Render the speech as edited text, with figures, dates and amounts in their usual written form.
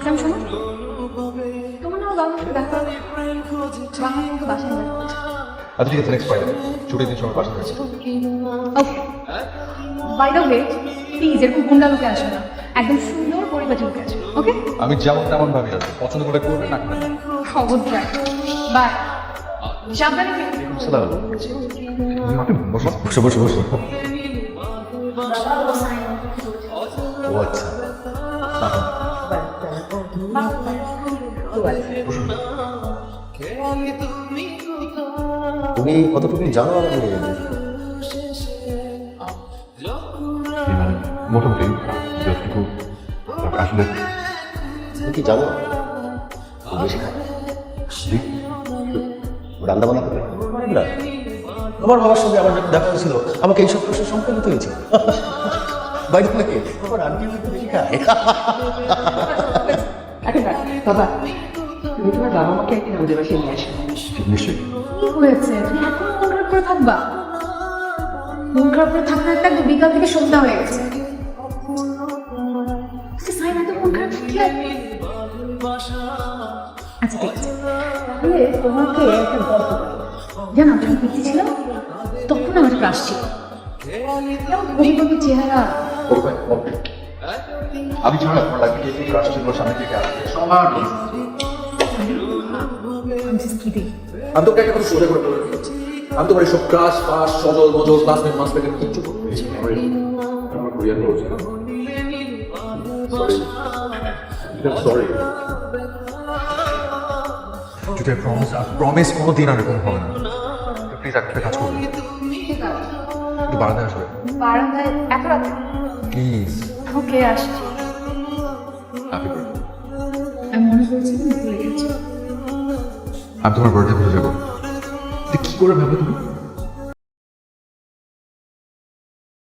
কেমন শোনো তোমার না বাবা দেখা বাবা বাসায় আচ্ছা ঠিক আছে, নেক্সট ফ্রাইডে ছুটির দিন সময় পাশে থাকছে। Okay bye the way please এরকম গুন্ডা লোকে আসবে না, একদম সুন্দর পরিপাটি লোকে আসবে। ওকে আমি যেমন তেমন ভাবি আছে, পছন্দ করে করবে না করবে না। খবর ট্রাই বাই সাবধানে থেকো। বসে বসে বসে ও আচ্ছা তুমি কতটুকু জানো আমাকে? মোটামুটি যতটুকু আসলে তুমি কি জানো খুব বেশি খায়, রান্না বান্না করে না। আমার বাবার সঙ্গে আমার যখন দেখা হয়েছিল আমাকে এইসব প্রশ্ন সংক্রামিত হয়েছে। বাইরে থেকে আমার আন্টি একটু বেশি খায়। বাবা তুমি তোমার বাবা মাকে একদিন আমাদের বাসায় নিয়ে আসো। নিশ্চয়ই। কি হয়েছে তুমি এখন মন খারাপ করে থাকবা? মন খারাপ করে থাকতে থাকতে একদম বিকাল থেকে সন্ধ্যা হয়ে গেছে। আচ্ছা সাইন এত মন খারাপ কি আর আচ্ছা ঠিক আছে তাহলে তোমাকে একটা গল্প বলি। জানো যখন পিচ্ছি ছিল তখন আমার ক্রাশ ছিল, কেমন কবি কবি চেহারা। আমি ছাড়া তোমার লাগবে কি রাষ্ট্রীয় সামনে থেকে আসবে সবার I'm just kidding. আমি তোকে একটা কথা সোজা করে বলে দিচ্ছি, আমি তোমার এইসব ক্লাস পাস সজল মজল ক্লাসমেট মাসমেটের কিচ্ছু করতে চাই না। আমার কোরিয়ান রয়েছে সরি যদি প্রমিস কোনো দিন আর এরকম হবে না। প্লিজ একটা কাজ করবে, ঠিক আছে একটু বারান্দায় আসবে বারান্দায় এত রাতে? প্লিজ। ওকে আসছি। Happy birthday. আমি মনে করছি তুমি ভুলে গেছো। আমি তোমার বার্থডে ভুলে যাবো, কি করে ভাবো তুমি?